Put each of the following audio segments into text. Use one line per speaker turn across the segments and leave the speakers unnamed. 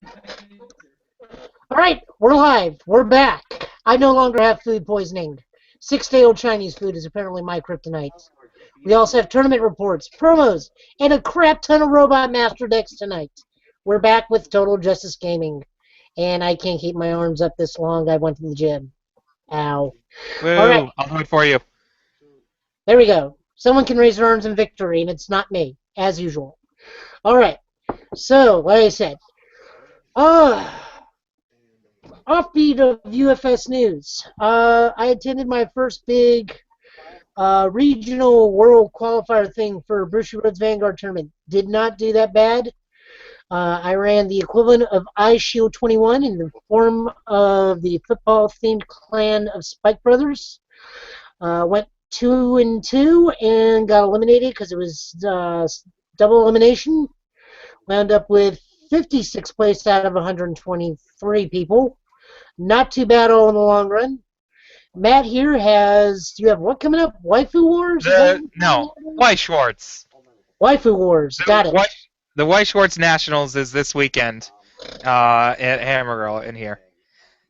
All right, we're live. We're back. I no longer have food poisoning. 6-day-old Chinese food is apparently my kryptonite. We also have tournament reports, promos, and a crap ton of Robot Master decks tonight. We're back with Total Justice Gaming. And I can't keep my arms up this long. I went to the gym. Ow. All right,
Woo! I'll do it for you.
there we go. Someone can raise their arms in victory, and it's not me, as usual. All right, so, like I said, uh, offbeat of UFS news. I attended my first big regional world qualifier thing for Bushy Roads Vanguard tournament. Did not do that bad. I ran the equivalent of iShield 21 in the form of the football-themed clan of Spike Brothers. Went 2-2 and got eliminated because it was double elimination. Wound up with 56 place out of 123 people. Not too bad all in the long run. Matt here has. Do you have what coming up? Waifu Wars?
No, White Schwartz.
Waifu Wars. Got it.
The White Schwartz Nationals is this weekend at Hammer Girl in here.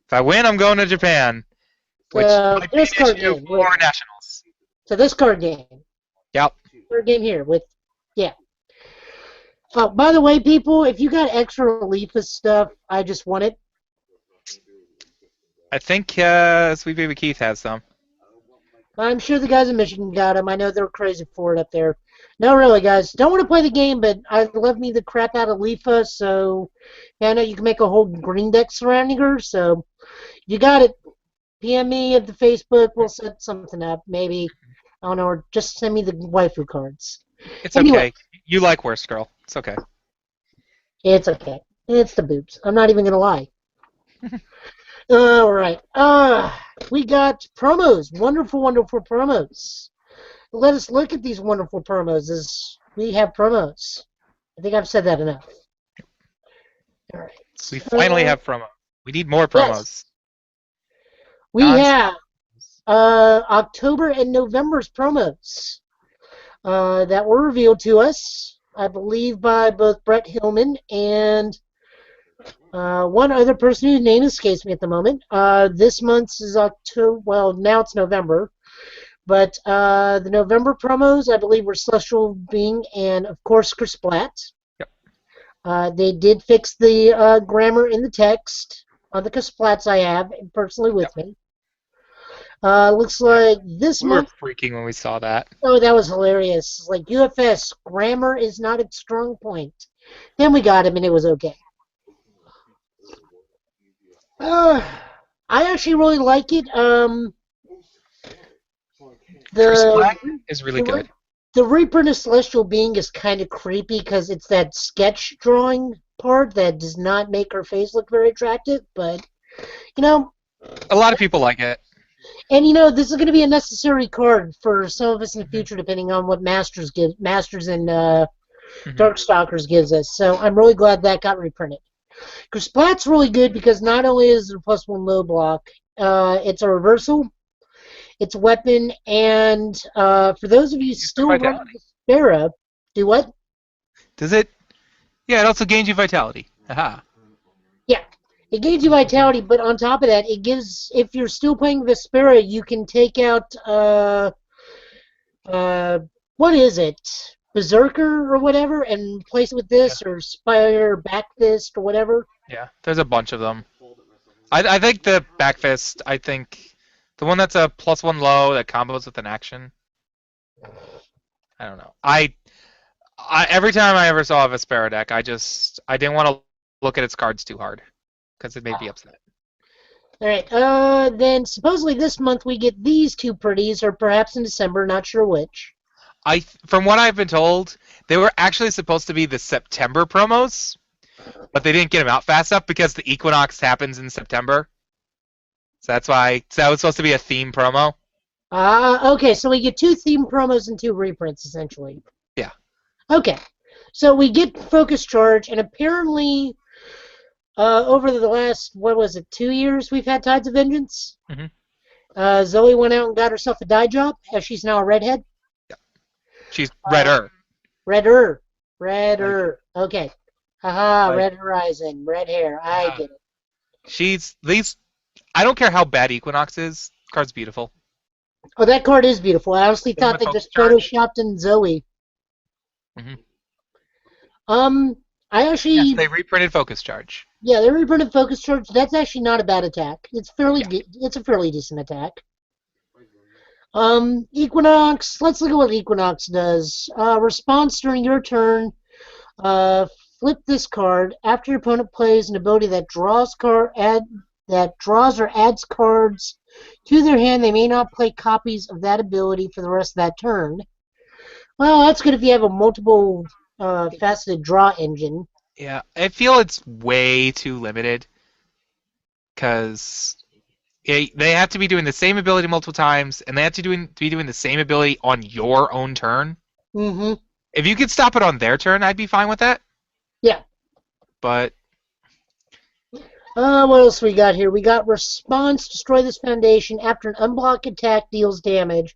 If I win, I'm going to Japan, which might be
this
an
card
issue
game.
for Nationals.
So this card game.
Yep.
Card game here with, yeah. Oh, by the way, people, if you got extra Leafus stuff, I just want it.
I think Sweet Baby Keith has some.
I'm sure the guys in Michigan got them. I know they're crazy for it up there. No, really, guys. Don't want to play the game, but I love me the crap out of Leafa, so yeah, I know you can make a whole green deck surrounding her, so you got it. PM me at the Facebook. We'll set something up, maybe. I don't know, or just send me the waifu cards.
It's
Anyway.
okay. You like Worst Girl. It's okay.
It's okay. It's the boobs. I'm not even going to lie. All right. We got promos. Wonderful, wonderful promos. Let us look at these wonderful promos as we have promos. I think I've said that enough. All right.
We finally have promos. We need more promos.
Yes. We have October and November's promos that were revealed to us, I believe, by both Brett Hillman and one other person whose name escapes me at the moment. This month's is October. Well, now it's November. But the November promos, I believe, were Celestial Being and, of course, Chris Blatt.
Yep.
They did fix the grammar in the text on the Chris Platts I have personally with me. Looks like this month.
We were freaking when we saw that.
Oh, that was hilarious. Like, UFS, grammar is not its strong point. Then we got him, and it was okay. I actually really like it.
Chris Black is really good.
The reprint of Celestial Being is kind of creepy because it's that sketch drawing part that does not make her face look very attractive, but, you know.
A lot of people like it.
And, you know, this is going to be a necessary card for some of us in the future, depending on what Masters and Darkstalkers gives us. So I'm really glad that got reprinted. Chris Blatt's really good because not only is it a +1 low block, it's a reversal, it's a weapon, and for those of you still running Spera, do what?
Does it? Yeah, it also gains you vitality. Aha.
Yeah, it gains you vitality, but on top of that, it gives, if you're still playing Vespera, you can take out, what is it? Berserker or whatever, and place it with this, or Spire Back Fist or whatever.
Yeah, there's a bunch of them. I think the Back Fist, I think the one that's a +1 low that combos with an action. I don't know. I every time I ever saw a Vespera deck, I didn't want to look at its cards too hard because it made me upset.
All right. Then supposedly this month we get these two pretties, or perhaps in December, not sure which.
From what I've been told, they were actually supposed to be the September promos, but they didn't get them out fast enough because the Equinox happens in September. So that's why. So that was supposed to be a theme promo.
Okay, so we get 2 theme promos and 2 reprints, essentially.
Yeah.
Okay. So we get Focus Charge, and apparently over the last, what was it, 2 years we've had Tides of Vengeance?
Mm-hmm.
Zoe went out and got herself a dye job, as she's now a redhead.
She's redder.
Redder. Okay. Haha,
Like,
Red Horizon, red hair. I
yeah.
get it.
She's these. I don't care how bad Equinox is. Card's beautiful.
Oh, that card is beautiful. I honestly
Same
thought
with
they
Focus
just
Charge.
photoshopped in Zoe.
Hmm.
Um, I
Yes,
actually,
they reprinted Focus Charge.
yeah, they reprinted Focus Charge. That's actually not a bad attack. It's fairly
Yeah.
good. It's a fairly decent attack. Equinox. Let's look at what Equinox does. Response during your turn. Uh, Flip this card after your opponent plays an ability that draws or adds cards to their hand. They may not play copies of that ability for the rest of that turn. Well, that's good if you have a multiple faceted draw engine.
Yeah, I feel it's way too limited because they have to be doing the same ability multiple times, and they have to be doing the same ability on your own turn.
Mm-hmm.
If you could stop it on their turn, I'd be fine with that.
Yeah.
But
What else we got here? We got response, destroy this foundation. After an unblocked attack deals damage,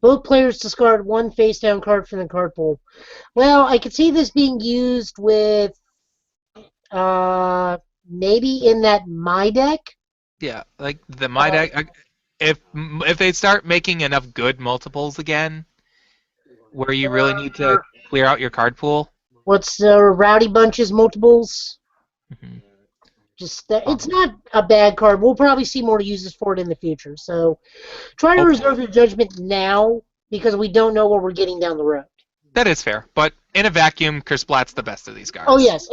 both players discard one face down card from the card pool. Well, I could see this being used with maybe in that my deck.
yeah, like the my
Uh,
deck, if they start making enough good multiples again, where you really need to clear out your card pool.
what's Rowdy Bunches multiples?
Mhm.
Just it's not a bad card. We'll probably see more uses for it in the future. So try to
Hopefully.
reserve your judgment now because we don't know what we're getting down the road.
That is fair, but in a vacuum, Chris Blatt's the best of these cards.
Oh yes,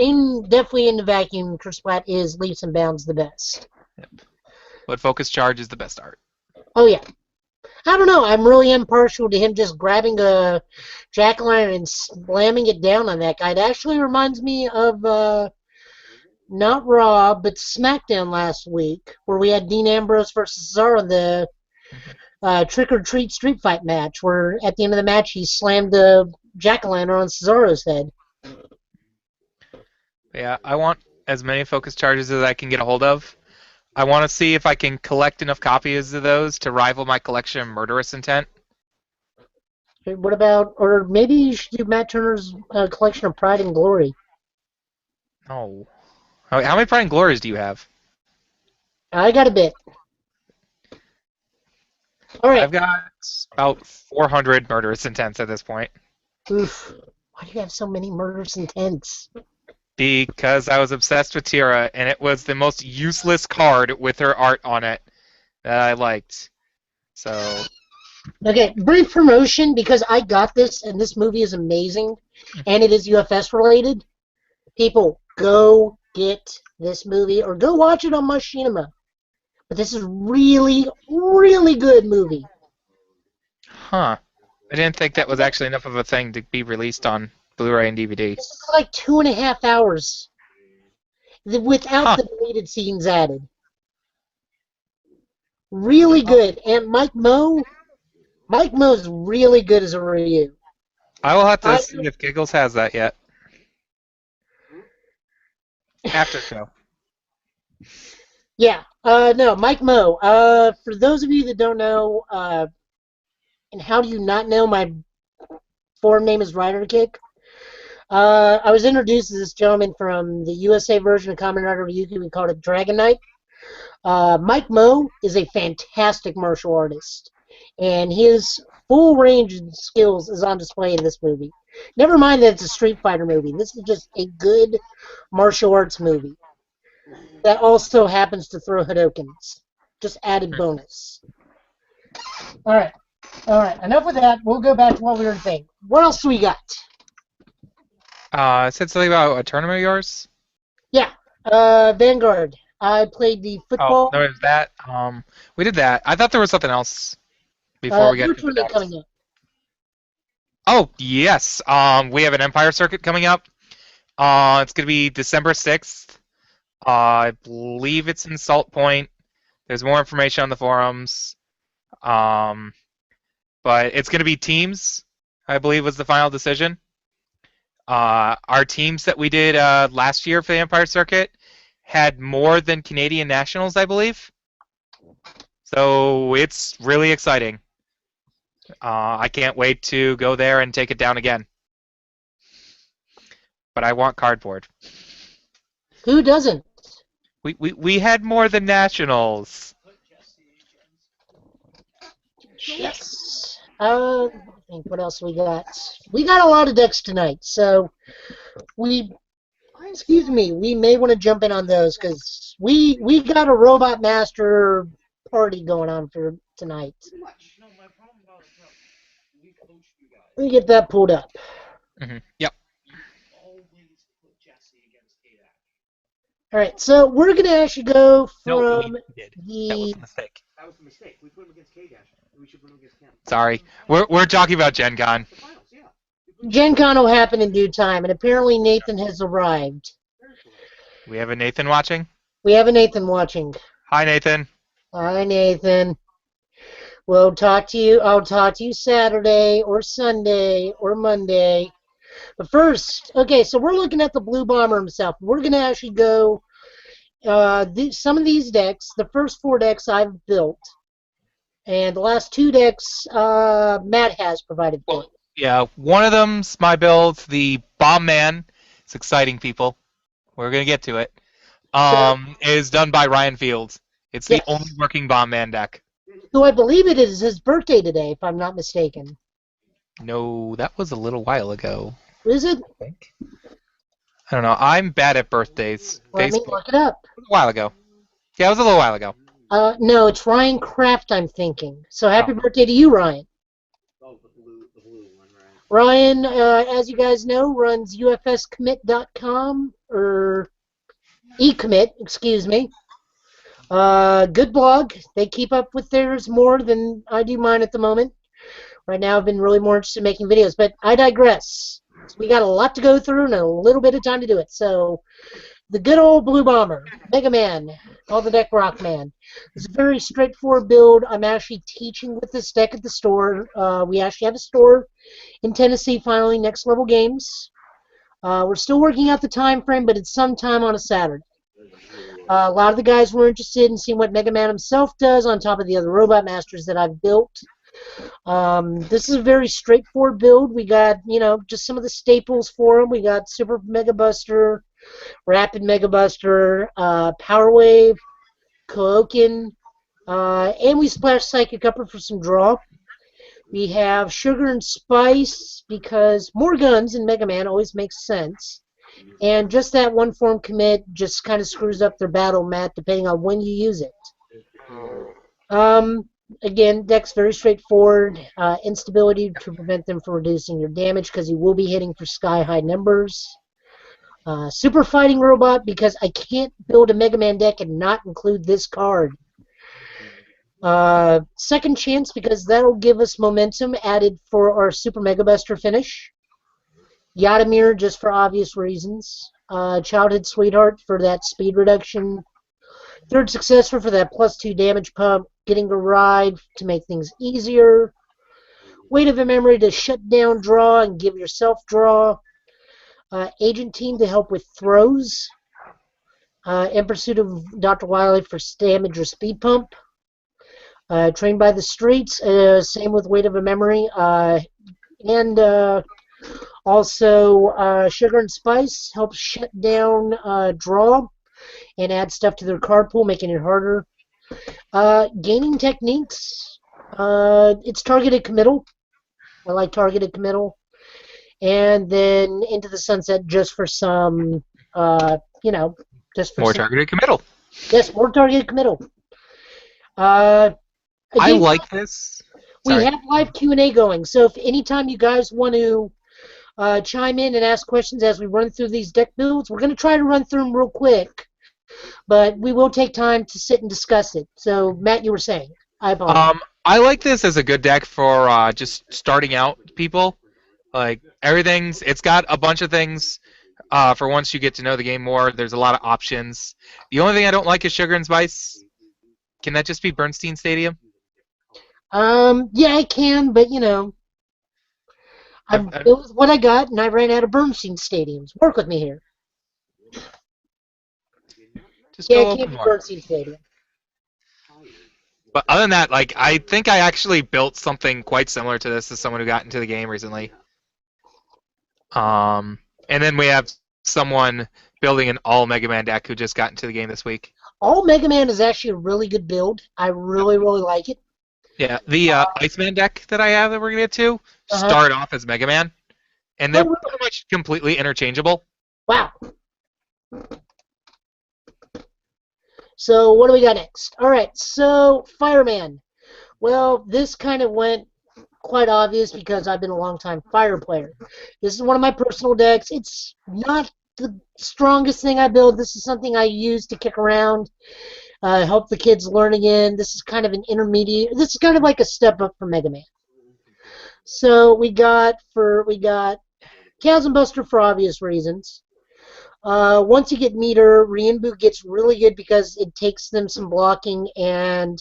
definitely in the vacuum, Kersplat is leaps and bounds the best.
Yep. But Focus Charge is the best art.
Oh yeah. I don't know. I'm really impartial to him just grabbing a jack-o'-lantern and slamming it down on that guy. It actually reminds me of not Raw, but SmackDown last week, where we had Dean Ambrose versus Cesaro in the Trick or Treat Street Fight match, where at the end of the match he slammed the jack-o'-lantern on Cesaro's head.
Yeah, I want as many Focus Charges as I can get a hold of. I want to see if I can collect enough copies of those to rival my collection of Murderous Intent.
What about, or maybe you should do Matt Turner's collection of Pride and Glory.
Oh. How many Pride and Glories do you have?
I got a bit. All right.
I've got about 400 Murderous Intents at this point.
Oof. Why do you have so many murderous intents?
Because I was obsessed with Tira, and it was the most useless card with her art on it that I liked. So,
Okay, brief promotion because I got this and this movie is amazing and it is UFS related. People, go get this movie or go watch it on Machinima. But this is really, really good movie.
huh. I didn't think that was actually enough of a thing to be released on Blu-ray and DVD.
This is like 2.5 hours without
Huh.
the deleted scenes added. Really good. And Mike Moe is really good as a Ryu.
I will have to
I,
see if Giggles has that yet. After show.
Yeah. No, Mike Moe. For those of you that don't know, and how do you not know my forum name is Rider Kick? I was introduced to this gentleman from the USA version of Kamen Rider Ryuki. We called it Dragon Knight. Mike Moe is a fantastic martial artist, and his full range of skills is on display in this movie. Never mind that it's a Street Fighter movie. This is just a good martial arts movie that also happens to throw Hadokens. Just added bonus. All right. Enough with that. We'll go back to what we were saying. What else do we got?
It said something about a tournament of yours?
Yeah. Vanguard. I played the football.
Oh, no, it was that. We did that. I thought there was something else before we got
Your
to the
tournament
decks.
coming up.
Oh, yes. We have an Empire Circuit coming up. It's going to be December 6th. I believe it's in Salt Point. There's more information on the forums. But it's going to be teams, I believe was the final decision. Our teams that we did last year for the Empire Circuit had more than Canadian nationals, I believe. So it's really exciting. I can't wait to go there and take it down again. But I want cardboard.
Who doesn't?
We had more than Nationals.
Yes. I think what else we got? We got a lot of decks tonight, so excuse me, we may want to jump in on those because we got a Robot Master party going on for tonight. Let me get that pulled up.
Yep.
All right, so we're gonna actually go
No,
from
we did. That was
the.
a mistake.
That was a mistake. We put him against K-Dash. We should put him against Ken.
Sorry. We're talking about Gen Con.
The finals, yeah.
Gen Con will happen in due time, and apparently Nathan has arrived.
We have a Nathan watching.
We have a Nathan watching.
Hi, Nathan.
Hi, Nathan. We'll talk to you. I'll talk to you Saturday or Sunday or Monday. But first, okay, so we're looking at the Blue Bomber himself. We're going to actually go some of these decks. The first 4 decks I've built. And the last 2 decks Matt has provided for.
Well, yeah, one of them's my build, the Bomb Man. It's exciting, people. We're going to get to it. Is done by Ryan Fields. It's the only working Bomb Man deck.
So I believe it is his birthday today, if I'm not mistaken.
No, that was a little while ago.
Is it?
I think. I don't know. I'm bad at birthdays.
Let me look it up.
It was a while ago. Yeah, it was a little while ago.
No, it's Ryan Kraft, I'm thinking. So happy birthday to you, Ryan.
Oh, the blue one, right?
Ryan, as you guys know, runs ufscommit.com, or ecommit, excuse me. Good blog. They keep up with theirs more than I do mine at the moment. Right now I've been really more interested in making videos, but I digress. We got a lot to go through and a little bit of time to do it. So the good old Blue Bomber, Mega Man, called the deck Rock Man. It's a very straightforward build. I'm actually teaching with this deck at the store. We actually have a store in Tennessee finally, Next Level Games. We're still working out the time frame, but it's sometime on a Saturday. A lot of the guys were interested in seeing what Mega Man himself does on top of the other Robot Masters that I've built. This is a very straightforward build. We got, just some of the staples for him. We got Super Mega Buster, Rapid Mega Buster, Power Wave, Kaoken, and we splash Psychic Upper for some draw. We have Sugar and Spice because more guns in Mega Man always makes sense. And just that one form commit just kind of screws up their battle mat depending on when you use it. Again, deck's very straightforward. Instability to prevent them from reducing your damage because you will be hitting for sky-high numbers. Super Fighting Robot because I can't build a Mega Man deck and not include this card. Second Chance because that'll give us momentum added for our Super Mega Buster finish. Yadamir just for obvious reasons. Childhood Sweetheart for that speed reduction. Third Successor for that +2 damage pump. Getting a ride to make things easier. Weight of a Memory to shut down draw and give yourself draw. Agent Team to help with throws. In Pursuit of Dr. Wily for damage or speed pump. Trained by the Streets, same with Weight of a Memory. And also Sugar and Spice helps shut down draw and add stuff to their card pool, making it harder. Gaining Techniques, it's targeted committal. I like targeted committal. And then Into the Sunset just for some, just for
more targeted committal.
Yes, more targeted committal. Again,
I like this.
We have live Q&A going, so if anytime you guys want to chime in and ask questions as we run through these deck builds, we're going to try to run through them real quick, but we will take time to sit and discuss it. So, Matt, you were saying. I apologize.
I like this as a good deck for just starting out people. Like, it's got a bunch of things for once you get to know the game more. There's a lot of options. The only thing I don't like is Sugar and Spice. Can that just be Bernstein Stadium?
Yeah, I can, but, I've built what I got, and I ran out of Bernstein Stadiums. Work with me here.
Just
Yeah,
go
it can't
open
be
more.
Bernstein Stadium.
But other than that, I think I actually built something quite similar to this as someone who got into the game recently. And then we have someone building an all Mega Man deck who just got into the game this week.
All Mega Man is actually a really good build. I really, really like it.
Yeah, the Iceman deck that I have that we're gonna get to start off as Mega Man, and they're pretty much completely interchangeable.
Wow. So what do we got next? All right, so Fireman. Well, this kind of went quite obvious because I've been a long-time Fire player. This is one of my personal decks. It's not the strongest thing I build. This is something I use to kick around, help the kids learn again. This is kind of an intermediate. This is kind of like a step up from Mega Man. So we got Chasm Buster for obvious reasons. Once you get meter, Rienbu gets really good because it takes them some blocking, and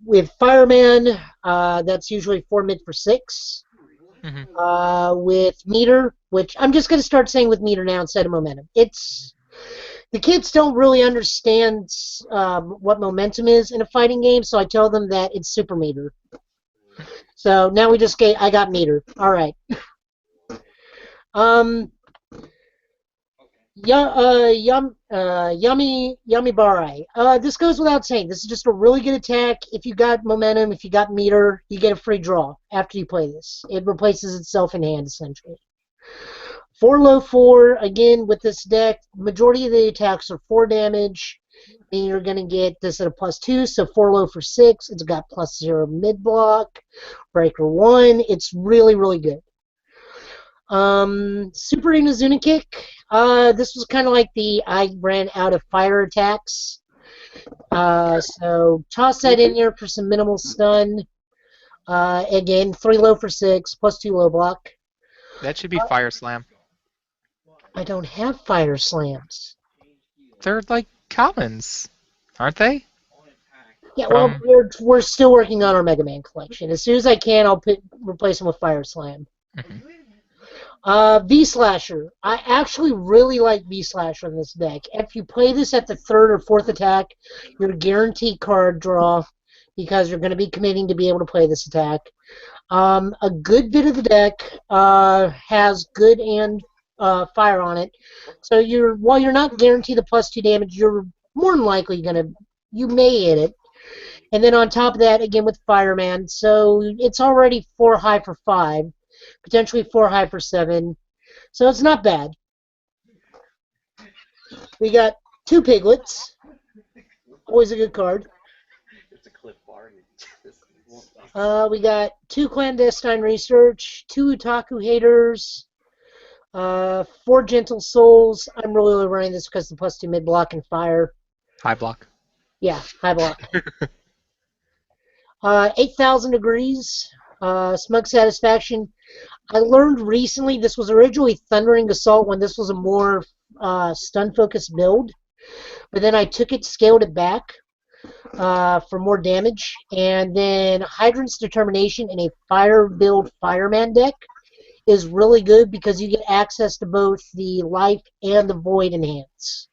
with Fireman, that's usually 4 mid for 6. With meter, which I'm just going to start saying with meter now instead of momentum. The kids don't really understand what momentum is in a fighting game, so I tell them that it's super meter. So now I got meter. All right. Yummy Barai. This goes without saying. This is just a really good attack. If you got momentum, if you got meter, you get a free draw after you play this. It replaces itself in hand, essentially. 4 low 4, again, with this deck, majority of the attacks are 4 damage, and you're going to get this at a +2, so 4 low for 6. It's got +0 mid block, breaker 1. It's really, really good. Super Inazuna Kick. This was kind of like I ran out of fire attacks. So toss that in there for some minimal stun. Again, 3 low for 6, +2 low block.
That should be Fire Slam.
I don't have Fire Slams.
They're like commons, aren't they?
Yeah, well, we're still working on our Mega Man collection. As soon as I can, I'll replace them with Fire Slam. V-Slasher. I actually really like V-Slasher in this deck. If you play this at the 3rd or 4th attack, you're guaranteed card draw because you're going to be committing to be able to play this attack. A good bit of the deck has good and fire on it. So while you're not guaranteed the +2 damage, you're more than likely you may hit it. And then on top of that, again with Fireman, so it's already 4 high for 5. Potentially 4 high for 7. So it's not bad. We got 2 Piglets. Always a good card. We got 2 Clandestine Research, 2 Otaku Haters, 4 Gentle Souls. I'm really running this because the +2 mid block and fire.
High block.
Yeah, high block. 8,000 Degrees. Smug Satisfaction. I learned recently this was originally Thundering Assault when this was a more stun-focused build, but then I took it, scaled it back for more damage, and then Hydrant's Determination in a fire build Fireman deck is really good because you get access to both the life and the void enhance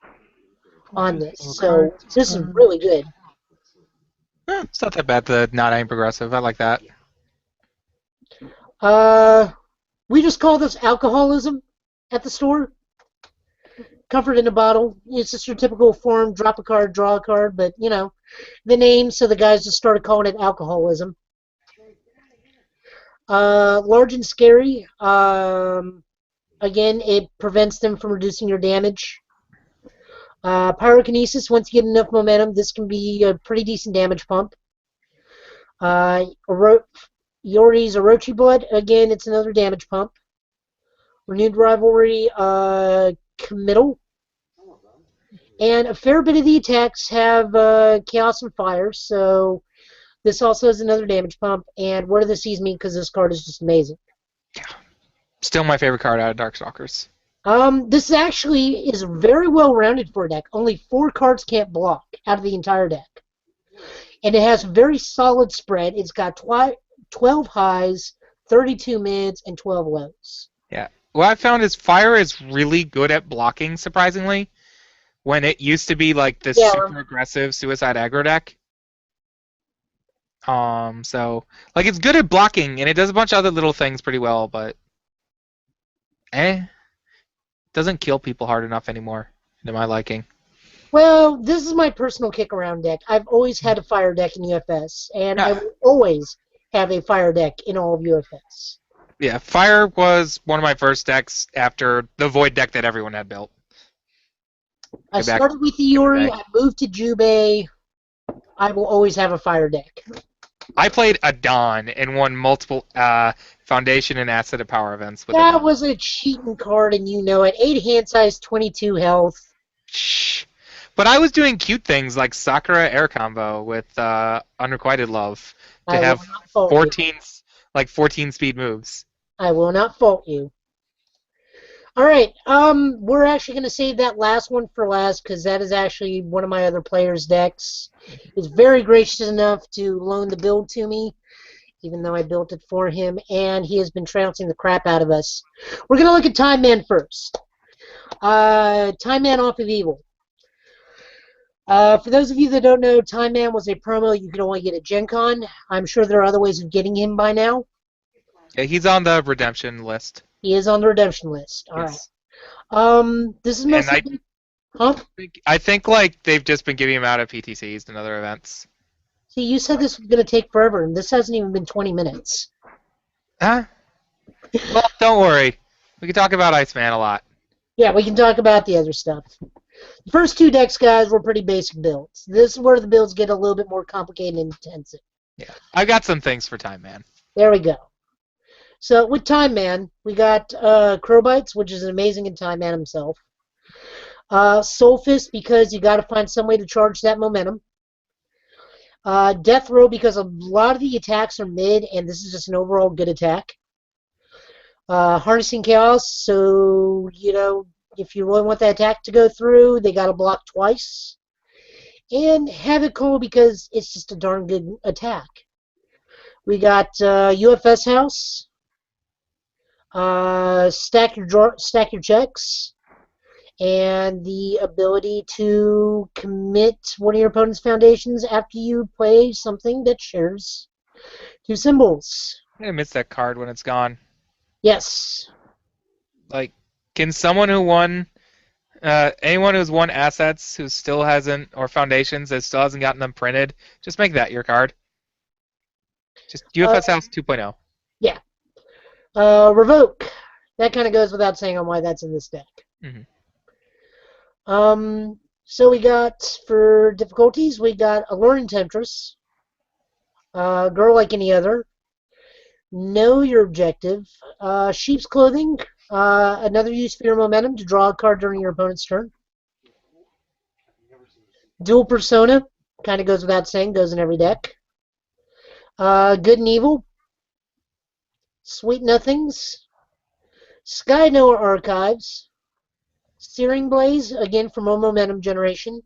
on this. So this is really good.
It's not that bad, the not aim progressive. I like that.
We just call this alcoholism at the store. Comfort in a bottle. It's just your typical form, drop a card, draw a card, but, you know, the name, so the guys just started calling it alcoholism. Large and Scary. Again, it prevents them from reducing your damage. Pyrokinesis, once you get enough momentum, this can be a pretty decent damage pump. Yori's Orochi Blood, again, it's another damage pump. Renewed Rivalry, Committal. And a fair bit of the attacks have Chaos and Fire, so this also has another damage pump. And Word of the Seas me because this card is just amazing.
Yeah. Still my favorite card out of Darkstalkers.
This actually is very well rounded for a deck. Only 4 cards can't block out of the entire deck. And it has very solid spread. It's got 12 highs, 32 mids, and 12 lows.
Yeah. What I found is Fire is really good at blocking, surprisingly, when it used to be like this super aggressive suicide aggro deck. So like it's good at blocking and it does a bunch of other little things pretty well, but doesn't kill people hard enough anymore, to my liking.
Well, this is my personal kick around deck. I've always had a fire deck in UFS, and I
Yeah.
will always have a fire deck in all of UFS.
Yeah, Fire was one of my first decks after the Void deck that everyone had built.
I
Go back
started with the
in the
Iori,
day.
I moved to Jubei. I will always have a fire deck.
I played Adon and won multiple Foundation and Asset of Power events with
That
Adon.
was a cheating card, and you know it. 8 hand size, 22 health.
Shh. But I was doing cute things like Sakura Air Combo with Unrequited Love to
I will
have
not fault you.
14 speed moves.
I will not fault you. All right, we're actually going to save that last one for last because that is actually one of my other players' decks. He's very gracious enough to loan the build to me, even though I built it for him, and he has been trouncing the crap out of us. We're going to look at Time Man first. Time Man off of Evil. For those of you that don't know, Time Man was a promo you could only get at Gen Con. I'm sure there are other ways of getting him by now.
Yeah, he's on the redemption list.
He is on the redemption list. All right.
Yes.
This is
And
mostly... Huh?
I think like they've just been giving him out at PTCs and other events.
See, you said this was going to take forever, and this hasn't even been 20 minutes.
Huh? Well, don't worry. We can talk about Iceman a lot.
Yeah, we can talk about the other stuff. The first 2 decks, guys, were pretty basic builds. This is where the builds get a little bit more complicated and intensive.
Yeah. I've got some things for Time Man.
There we go. So with Time Man, we got Crowbites, which is amazing in Time Man himself. Soul Fist, because you got to find some way to charge that momentum. Death Row, because a lot of the attacks are mid, and this is just an overall good attack. Harnessing Chaos, so, you know, if you really want that attack to go through, they got to block twice. And Havoc Call, because it's just a darn good attack. We got UFS House. Stack your checks, and the ability to commit one of your opponent's foundations after you play something that shares 2 symbols.
I'm gonna miss that card when it's gone.
Yes.
Like, can someone who won, anyone who's won assets who still hasn't, or foundations that still hasn't gotten them printed, just make that your card. Just UFS House 2.0.
Yeah. Revoke. That kind of goes without saying on why that's in this deck.
Mhm.
So we got, for difficulties, we got Alluring Temptress. Girl Like Any Other. Know Your Objective. Sheep's Clothing. Another use for your momentum to draw a card during your opponent's turn. Dual Persona. Kind of goes without saying, goes in every deck. Good and Evil. Sweet Nothings. Sky Noah Archives. Searing Blaze, again for more momentum generation.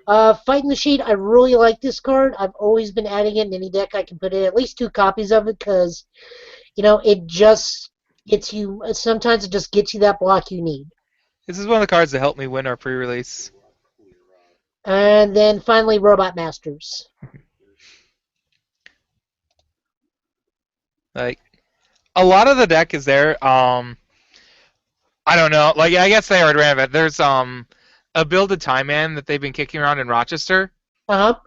Fight in the Shade, I really like this card. I've always been adding it in any deck I can put in at least 2 copies of it because, you know, it just gets you, sometimes it just gets you that block you need.
This is one of the cards that helped me win our pre-release.
And then finally, Robot Masters.
Like, a lot of the deck is there. I don't know. Like, I guess they already ran it. There's a build of Time Man that they've been kicking around in Rochester. That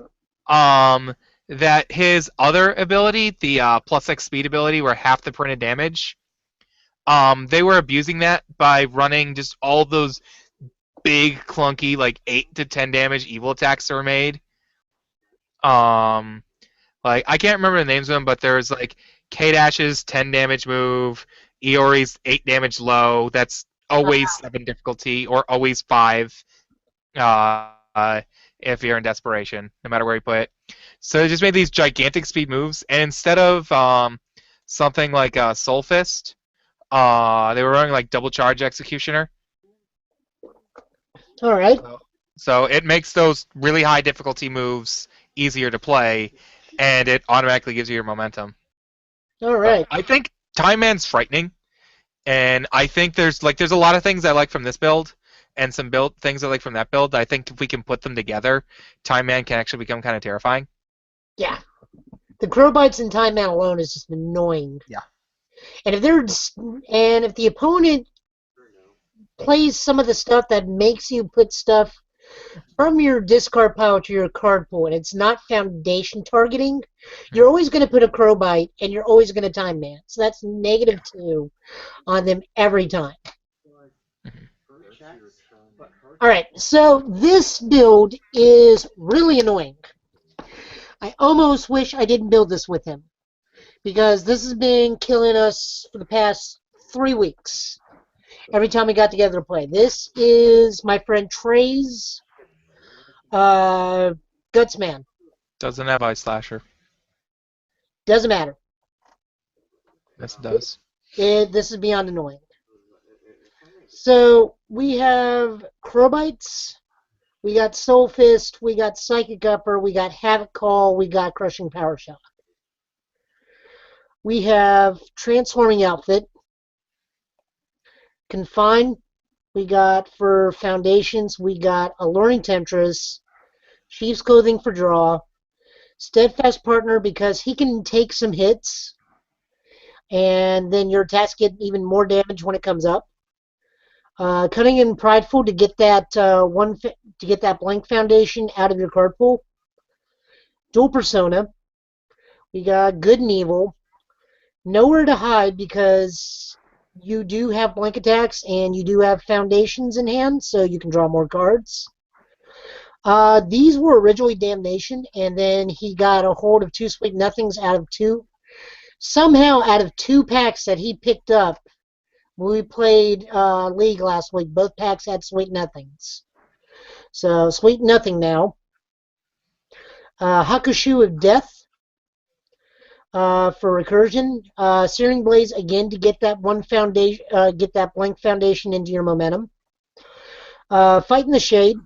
his other ability, the plus X speed ability, where half the printed damage. They were abusing that by running just all those big clunky like 8 to 10 damage evil attacks that were made. Like, I can't remember the names of them, but there's like K-Dash's 10 damage move, Iori's 8 damage low, that's always 7 difficulty, or always 5 if you're in desperation, no matter where you put it. So they just made these gigantic speed moves, and instead of something like Soul Fist, they were running like Double Charge Executioner.
Alright.
So it makes those really high difficulty moves easier to play, and it automatically gives you your momentum.
Alright.
I think Time Man's frightening, and I think there's a lot of things I like from this build, and some things I like from that build. I think if we can put them together, Time Man can actually become kind of terrifying.
Yeah. The Crowbites in Time Man alone is just annoying.
Yeah.
And if the opponent plays some of the stuff that makes you put stuff from your discard pile to your card pool, and it's not foundation targeting, you're always going to put a Crowbite, and you're always going to Time Man. So that's -2 on them every time. All right, so this build is really annoying. I almost wish I didn't build this with him, because this has been killing us for the past 3 weeks. Every time we got together to play. This is my friend Trey's Gutsman.
Doesn't have Ice Slasher.
Doesn't matter.
Yes, it does.
This is beyond annoying. So we have Crowbites, we got Soul Fist, we got Psychic Upper, we got Havoc Call, we got Crushing Power Shot. We have Transforming Outfit, Confine, we got for Foundations, we got Alluring Temptress, Sheep's Clothing for Draw, Steadfast Partner because he can take some hits, and then your attacks get even more damage when it comes up. Cunning and Prideful to get that blank foundation out of your card pool. Dual Persona. We got Good and Evil. Nowhere to Hide because you do have blank attacks and you do have foundations in hand, so you can draw more cards. These were originally Damnation, and then he got a hold of 2 Sweet Nothings out of 2. Somehow, out of 2 packs that he picked up, when we played League last week, both packs had Sweet Nothings. So, Sweet Nothing now. Hakushu of Death for Recursion. Searing Blaze again to get that get that blank foundation into your momentum. Fight in the Shade.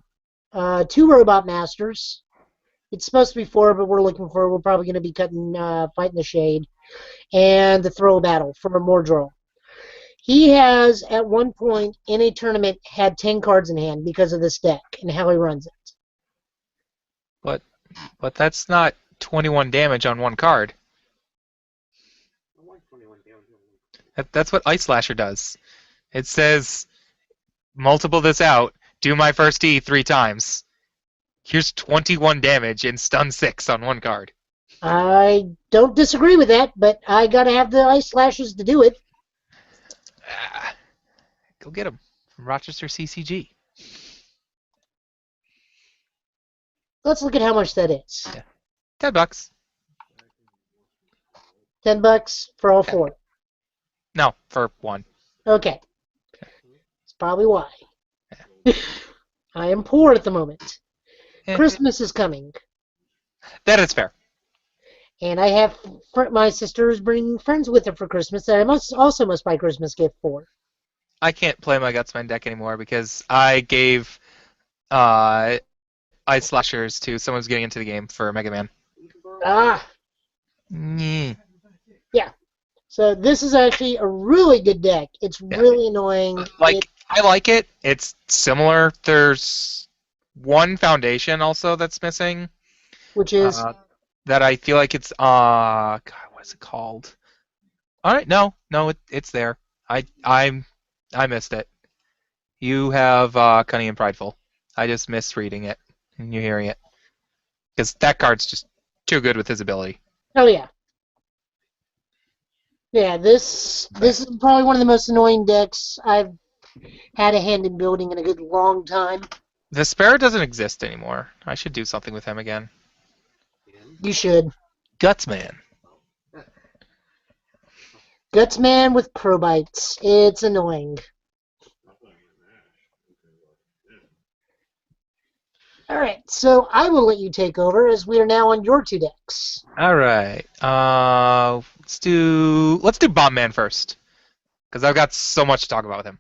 2 Robot Masters. It's supposed to be 4, but we're probably going to be cutting Fight in the Shade. And the Throw Battle for more draw. He has, at one point in a tournament, had 10 cards in hand because of this deck and how he runs it.
But that's not 21 damage on one card. That's what Ice Slasher does. It says, multiple this out, do my first E 3 times. Here's 21 damage and stun 6 on one card.
I don't disagree with that, but I gotta have the Ice Slashers to do it.
Go get them from Rochester CCG.
Let's look at how much that is.
Yeah. $10.
$10 for all 4.
No, for 1.
Okay. That's probably why. I am poor at the moment. Christmas is coming.
That is fair.
And I have my sister is bringing friends with her for Christmas that I must buy Christmas gift for.
I can't play my Gutsman deck anymore because I gave Ice Slashers to someone who's getting into the game for Mega Man.
Ah.
Yeah.
Yeah. So this is actually a really good deck. It's really annoying.
I like it. It's similar. There's one foundation also that's missing.
Which is?
That I feel like it's God, what is it called? All right, no, it's there. I missed it. You have Cunning and Prideful. I just missed reading it and you hearing it because that card's just too good with his ability.
Oh yeah. Yeah, this is probably one of the most annoying decks I've had a hand in building in a good long time.
Vesper doesn't exist anymore. I should do something with him again.
You should.
Gutsman.
Gutsman with Crowbites. It's annoying. Alright, so I will let you take over as we are now on your 2 decks.
Alright. Let's do Bombman first. Because I've got so much to talk about with him.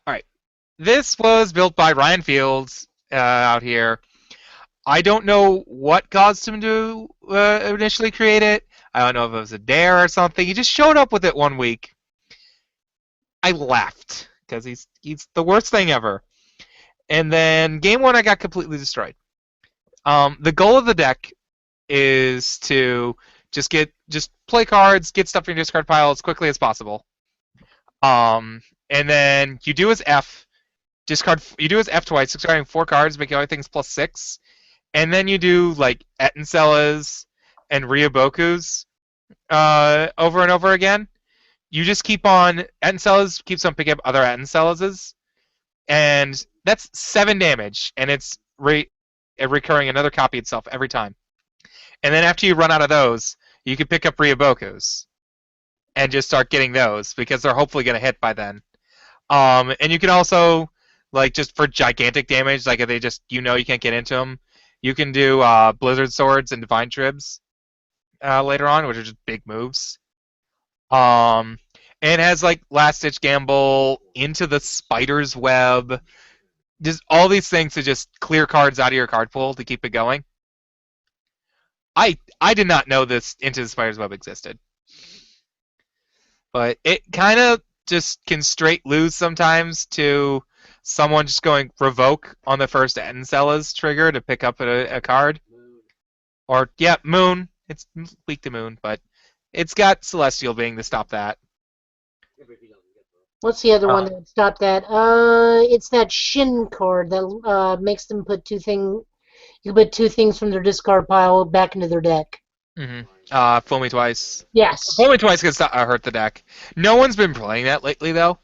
Alright. This was built by Ryan Fields out here. I don't know what caused him to initially create it. I don't know if it was a dare or something. He just showed up with it one week. I laughed because he's the worst thing ever. And then game 1, I got completely destroyed. The goal of the deck is to just play cards, get stuff in your discard pile as quickly as possible. And then you do his F, You do his F twice, discarding 4 cards, making all things +6, and then you do like Etensellas and Ryobokus over and over again. You just keep on Etensellas keeps on picking up other Etensellas, and that's 7 damage, and it's recurring another copy itself every time. And then after you run out of those, you can pick up Ryobokus and just start getting those because they're hopefully going to hit by then. And you can also, like, just for gigantic damage, like if they just, you can't get into them, you can do Blizzard Swords and Divine Tribs later on, which are just big moves. And it has, like, Last Ditch Gamble, Into the Spider's Web, just all these things to just clear cards out of your card pool to keep it going. I did not know this Into the Spider's Web existed. But it kind of just can straight lose sometimes to someone just going revoke on the first Etensellas trigger to pick up a card. Or, yeah, Moon. It's weak to Moon, but it's got Celestial Being to stop that.
What's the other one that would stop that? It's that Shin card that makes them put 2 things. You put 2 things from their discard pile back into their deck.
Mm-hmm. Fool Me Twice.
Yes.
Fool Me Twice can hurt the deck. No one's been playing that lately, though.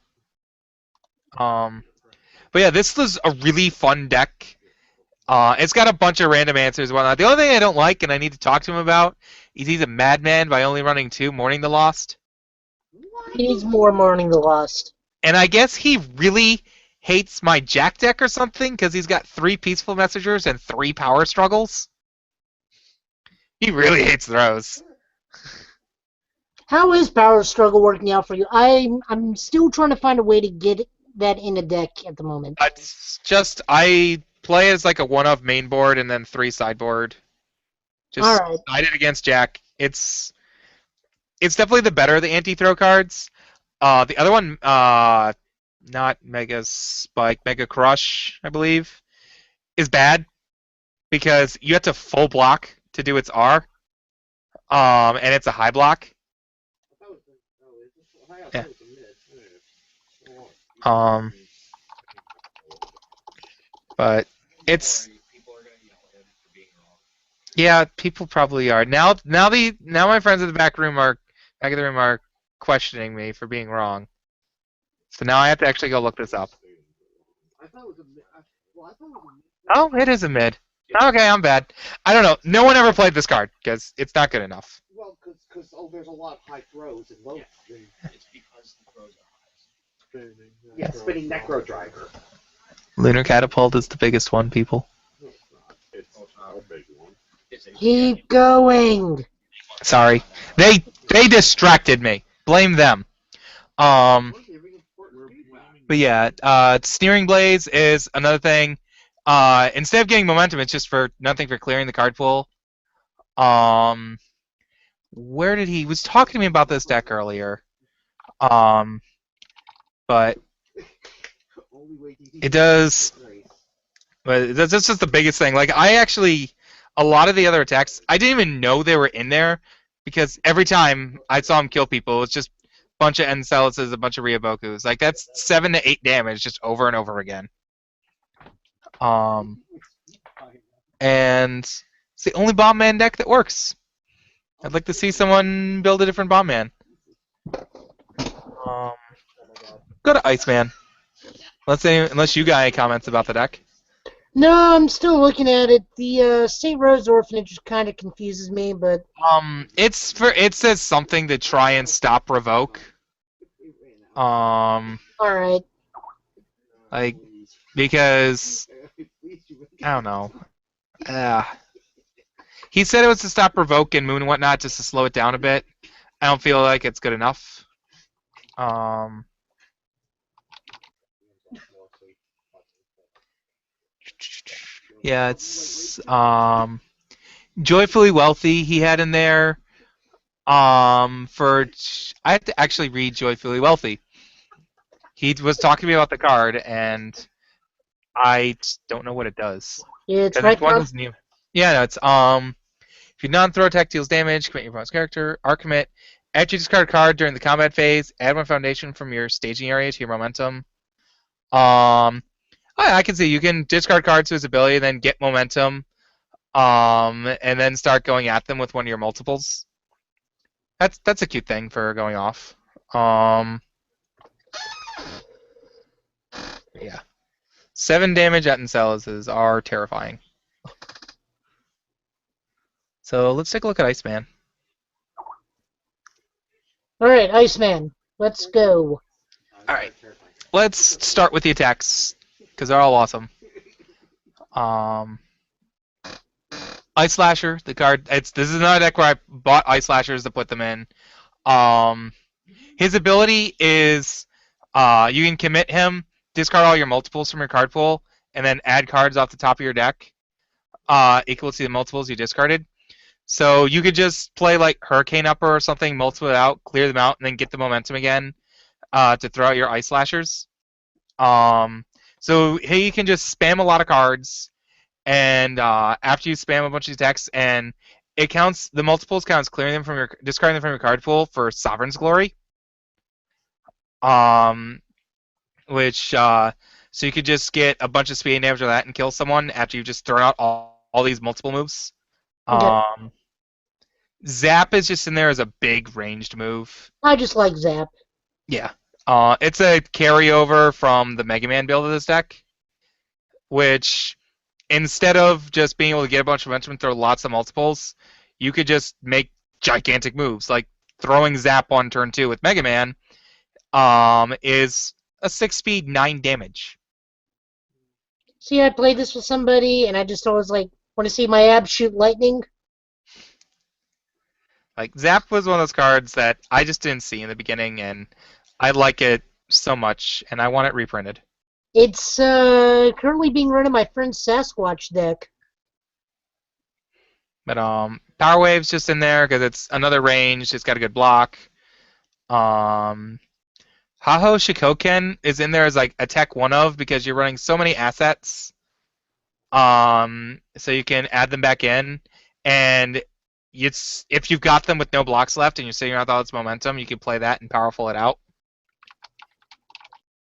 But yeah, this was a really fun deck. It's got a bunch of random answers and whatnot. The only thing I don't like, and I need to talk to him about, is he's a madman by only running 2 Mourning the Lost.
He needs more Mourning the Lost.
And I guess he really hates my Jack deck or something, because he's got 3 Peaceful Messengers and 3 Power Struggles. He really hates those.
How is Power Struggle working out for you? I'm still trying to find a way to get that in a deck at the moment.
It's just, I play as like a 1-of main board and then 3 sideboard. Just sided against Jack. It's definitely the better of the anti-throw cards. The other one, not Mega Spike, Mega Crush, I believe, is bad because you have to full block to do its R, and it's a high block. Yeah. But it's yeah, people probably are now. Now my friends in the back of the room are questioning me for being wrong. So now I have to actually go look this up. Oh, it is a mid. Okay, I'm bad. I don't know. No one ever played this card because it's not good enough.
Well, because there's a lot of high throws and low. Yeah. It's because the throws are high. Yeah, spinning Necro Driver.
Lunar Catapult is the biggest one, people.
It's not a big one.
Keep going.
Sorry, they distracted me. Blame them. But yeah, Sneering Blaze is another thing. Instead of getting momentum, it's just for nothing for clearing the card pool. Where did he was talking to me about this deck earlier? But it does. But that's just the biggest thing. Like a lot of the other attacks, I didn't even know they were in there because every time I saw him kill people, it was just a bunch of Etensellas, a bunch of Ryobokus. Like that's 7 to 8 damage just over and over again. And it's the only Bomb Man deck that works. I'd like to see someone build a different Bomb Man. Go to Iceman. Unless you got any comments about the deck.
No, I'm still looking at it. The St. Rose Orphanage kind of confuses me, but
it says something to try and stop revoke.
All right.
Like because I don't know. He said it was to stop revoke and Moon and whatnot, just to slow it down a bit. I don't feel like it's good enough. Yeah, it's Joyfully Wealthy he had in there. I have to actually read Joyfully Wealthy. He was talking to me about the card, and I don't know what it does.
Yeah, it's right now.
Yeah, no, it's if you non-throw attack deals damage, commit your opponent's character, commit. After you discard a card during the combat phase, add 1 foundation from your staging area to your momentum. I can see you can discard cards to his ability and then get momentum, and then start going at them with one of your multiples. That's a cute thing for going off. Yeah. 7 damage at Enceladus are terrifying. So let's take a look at Iceman.
All right, Iceman, let's go.
All right. Let's start with the attacks because they're all awesome. Ice Slasher, the card. This is another deck where I bought Ice Slashers to put them in. His ability is you can commit him, discard all your multiples from your card pool, and then add cards off the top of your deck equal to the multiples you discarded. So you could just play like Hurricane Upper or something, multiple it out, clear them out, and then get the momentum again to throw out your Ice Slashers. So here you can just spam a lot of cards, and after you spam a bunch of attacks, and it counts, the multiples counts clearing them from your, discarding them from your card pool for Sovereign's Glory. Which so you could just get a bunch of speed and damage with that and kill someone after you've just thrown out all these multiple moves.
Okay.
Zap is just in there as a big ranged move.
I just like Zap.
Yeah. It's a carryover from the Mega Man build of this deck, which instead of just being able to get a bunch of momentum and throw lots of multiples, you could just make gigantic moves. Like throwing Zap on turn 2 with Mega Man is a 6-speed, 9 damage.
See, I played this with somebody, and I just always like want to see my abs shoot lightning.
Like, Zap was one of those cards that I just didn't see in the beginning, and I like it so much, and I want it reprinted.
It's currently being run in my friend's Sasquatch deck.
But Power Wave's just in there because it's another range. It's got a good block. Haho Shikoken is in there as like a tech one of because you're running so many assets. So you can add them back in, and if you've got them with no blocks left and you're sitting around with all its momentum, you can play that and powerful it out.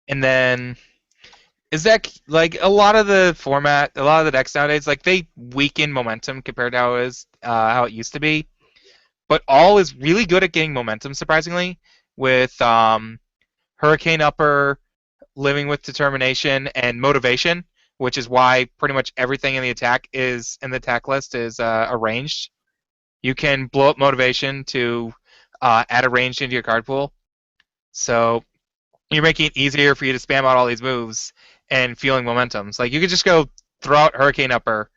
And then is that like a lot of the decks nowadays, like they weaken momentum compared to how it used to be. But all is really good at getting momentum, surprisingly, with Hurricane Upper, Living with Determination, and Motivation, which is why pretty much everything in the attack list is arranged. You can blow up Motivation to add a range into your card pool. So you're making it easier for you to spam out all these moves and feeling momentums. Like you could just go throw out Hurricane Upper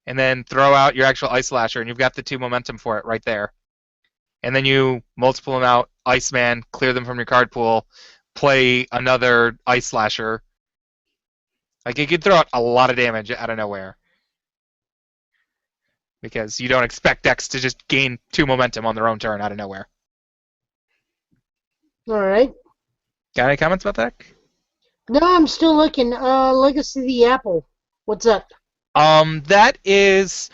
and then throw out your actual Ice Slasher, and you've got the 2 momentum for it right there. And then you multiple them out, Iceman, clear them from your card pool, play another Ice Slasher. Like you could throw out a lot of damage out of nowhere. Because you don't expect decks to just gain 2 momentum on their own turn out of nowhere.
Alright.
Got any comments about that?
No, I'm still looking. Legacy of the Apple. What's up?
That is...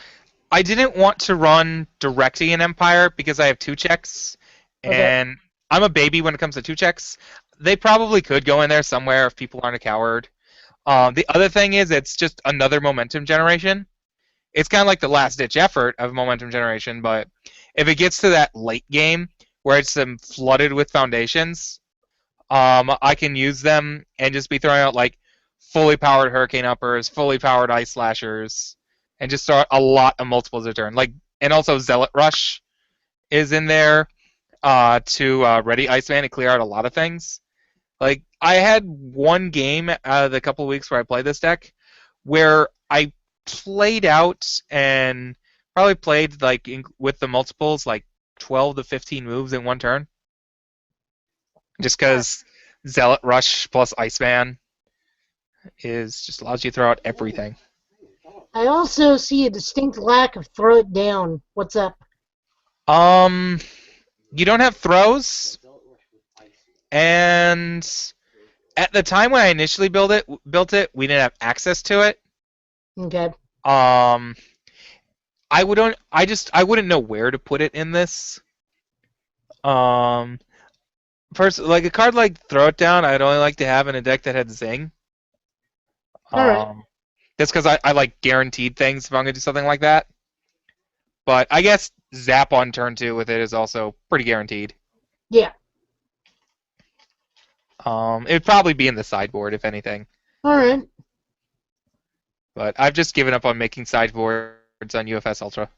I didn't want to run directly in Empire because I have 2 checks. And okay. I'm a baby when it comes to 2 checks. They probably could go in there somewhere if people aren't a coward. The other thing is it's just another momentum generation. It's kind of like the last-ditch effort of momentum generation, but if it gets to that late game where it's flooded with foundations, I can use them and just be throwing out like fully powered Hurricane Uppers, fully powered Ice Slashers, and just throw out a lot of multiples a turn. Like, and also Zealot Rush is in there to ready Iceman and clear out a lot of things. Like, I had one game out of the couple of weeks where I played this deck where I played out and probably played like with the multiples like 12 to 15 moves in one turn. Just because Zealot Rush plus Iceman just allows you to throw out everything.
I also see a distinct lack of throw it down. What's up?
You don't have throws, and at the time when I initially built it, we didn't have access to it.
Okay.
I wouldn't know where to put it in this. First, like a card like Throw It Down, I'd only like to have in a deck that had Zing.
Alright.
Just because I like guaranteed things if I'm gonna do something like that. But I guess Zap on turn 2 with it is also pretty guaranteed.
Yeah.
It would probably be in the sideboard if anything.
Alright.
But I've just given up on making sideboards on UFS Ultra.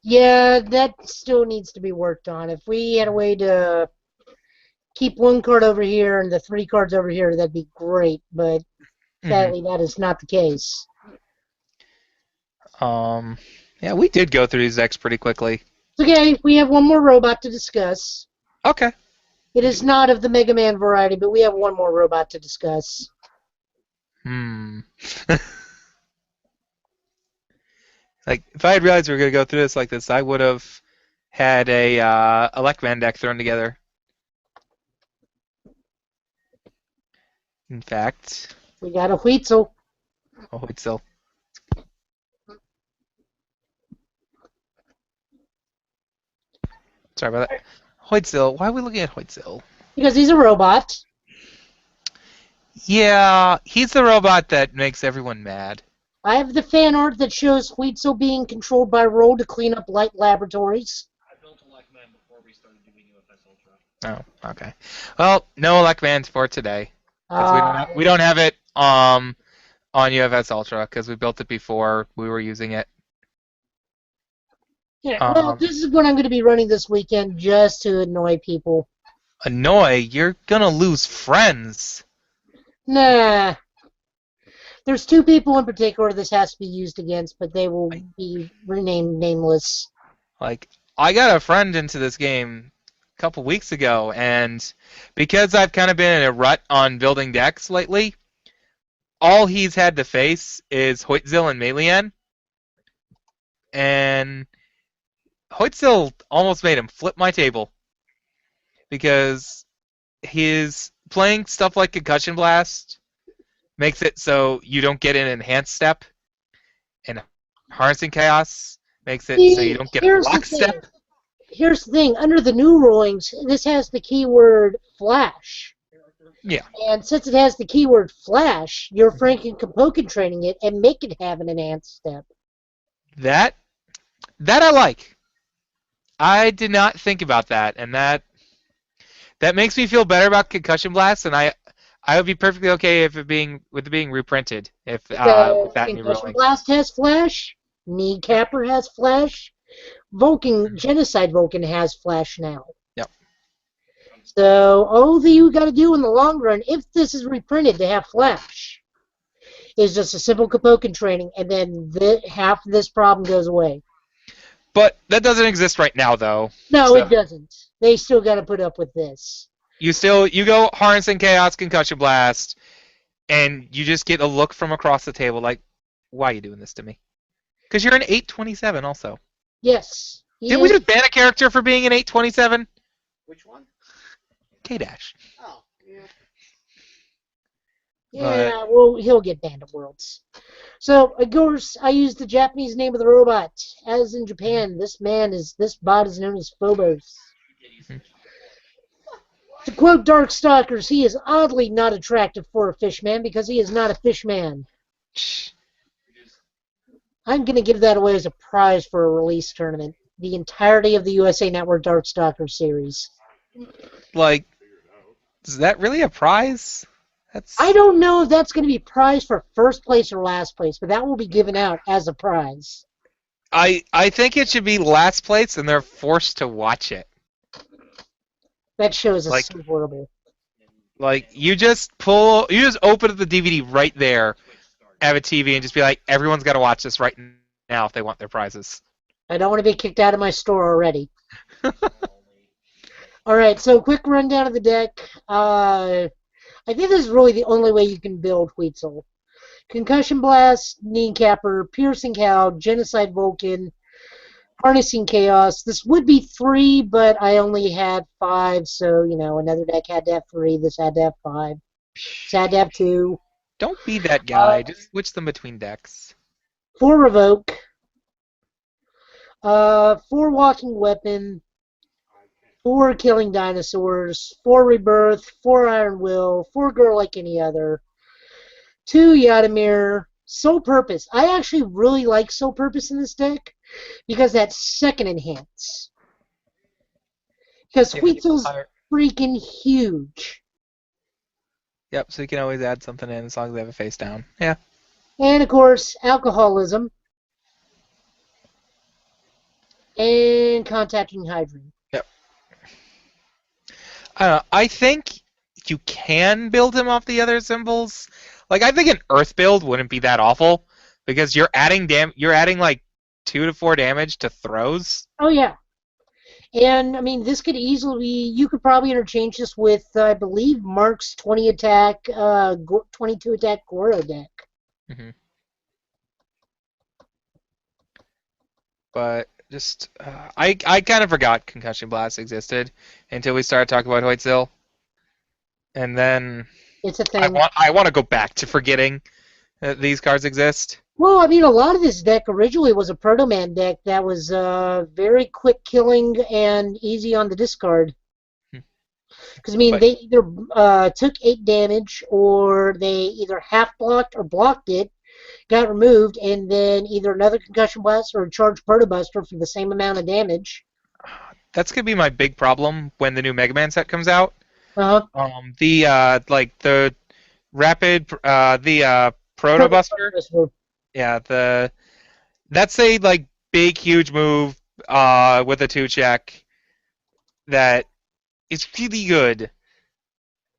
Yeah, that still needs to be worked on. If we had a way to keep one card over here and the 3 cards over here, that'd be great, but sadly that is not the case.
Yeah, we did go through these decks pretty quickly.
Okay, we have one more robot to discuss.
Okay.
It is not of the Mega Man variety, but we have one more robot to discuss.
Like, if I had realized we were going to go through this like this, I would have had a Electman deck thrown together. In fact...
We got a Huitzel.
Oh, Huitzel. Sorry about that. Huitzel. Why are we looking at Huitzel?
Because he's a robot.
Yeah, he's the robot that makes everyone mad.
I have the fan art that shows Huitzel being controlled by Roll to clean up Light Laboratories.
I built a Electman before we started doing UFS Ultra.
Oh, okay. Well, no Electmans for today. 'Cause we don't have it on UFS Ultra because we built it before we were using it.
Yeah, well, this is what I'm going to be running this weekend just to annoy people.
Annoy? You're gonna lose friends.
Nah. There's 2 people in particular this has to be used against, but they will be renamed nameless.
Like, I got a friend into this game a couple weeks ago, and because I've kind of been in a rut on building decks lately, all he's had to face is Huitzel and Melian. And Huitzel almost made him flip my table. Because his playing stuff like Concussion Blast makes it so you don't get an enhanced step, and Harnessing Chaos makes it so you don't get a block step.
Here's the thing. Under the new rulings, this has the keyword Flash.
Yeah.
And since it has the keyword Flash, you're Franken Kapoken training it and make it have an enhanced step.
That I like. I did not think about that, and that makes me feel better about Concussion Blast, and I would be perfectly okay if it being reprinted with that new
Concussion
ruling.
Blast has Flash. Kneecapper has Flash. Genocide Vulcan has Flash now.
Yep.
So all that you got to do in the long run, if this is reprinted to have Flash, is just a simple Kapoken training, and then half of this problem goes away.
But that doesn't exist right now, though.
No,
So
it doesn't. They still got to put up with this.
you go Harnessing Chaos, Concussion Blast, and you just get a look from across the table like, why are you doing this to me? Because you're an 827 also.
Yes.
Didn't we just ban a character for being an 827?
Which one?
K-Dash.
Oh, yeah.
Yeah, well, he'll get banned at Worlds. So, of course, I used the Japanese name of the robot. As in Japan, this bot is known as Phobos. To quote Darkstalkers, he is oddly not attractive for a fishman because he is not a fishman. I'm going to give that away as a prize for a release tournament. The entirety of the USA Network Darkstalkers series.
Like, is that really a prize?
I don't know if that's going to be prize for first place or last place, but that will be given out as a prize.
I think it should be last place, and they're forced to watch it.
That shows us
Like-
so horrible.
Like, you just open the DVD right there, have a TV, and just be like, everyone's got to watch this right now if they want their prizes.
I don't want to be kicked out of my store already. Alright, so quick rundown of the deck. I think this is really the only way you can build Huitzel. Concussion Blast, Kneecapper, Piercing Cow, Genocide Vulcan, Harnessing Chaos. This would be 3, but I only had 5, so, another deck had to have 3. This had to have 5. This had to have 2.
Don't be that guy. Just switch them between decks.
4 Revoke. 4 Walking Weapon. 4 Killing Dinosaurs. 4 Rebirth. 4 Iron Will. 4 Girl Like Any Other. 2 Yadimir, Soul Purpose. I actually really like Soul Purpose in this deck because that's second enhance. Because Huitzel's freaking huge.
Yep, so you can always add something in as long as they have a face down. Yeah.
And of course, Alcoholism. And Contacting Hydrogen.
Yep. I think you can build him off the other symbols. Like, I think an Earth build wouldn't be that awful because you're adding like 2 to 4 damage to throws.
Oh yeah. And I mean, this could easily be. You could probably interchange this with, I believe, Mark's 20 attack, 22 attack Goro deck.
Mm-hmm. But just, I kind of forgot Concussion Blast existed until we started talking about Hoytzel, and then
It's a thing.
I want to go back to forgetting that these cards exist.
Well, I mean, a lot of this deck originally was a Proto Man deck that was very quick killing and easy on the discard. Because, I mean, they either took 8 damage or they either half blocked or blocked it, got removed, and then either another Concussion Blast or a Charged Proto Buster for the same amount of damage.
That's going to be my big problem when the new Mega Man set comes out.
Uh-huh.
The rapid, Proto Buster. Yeah, that's a like big huge move with a 2-check that is really good,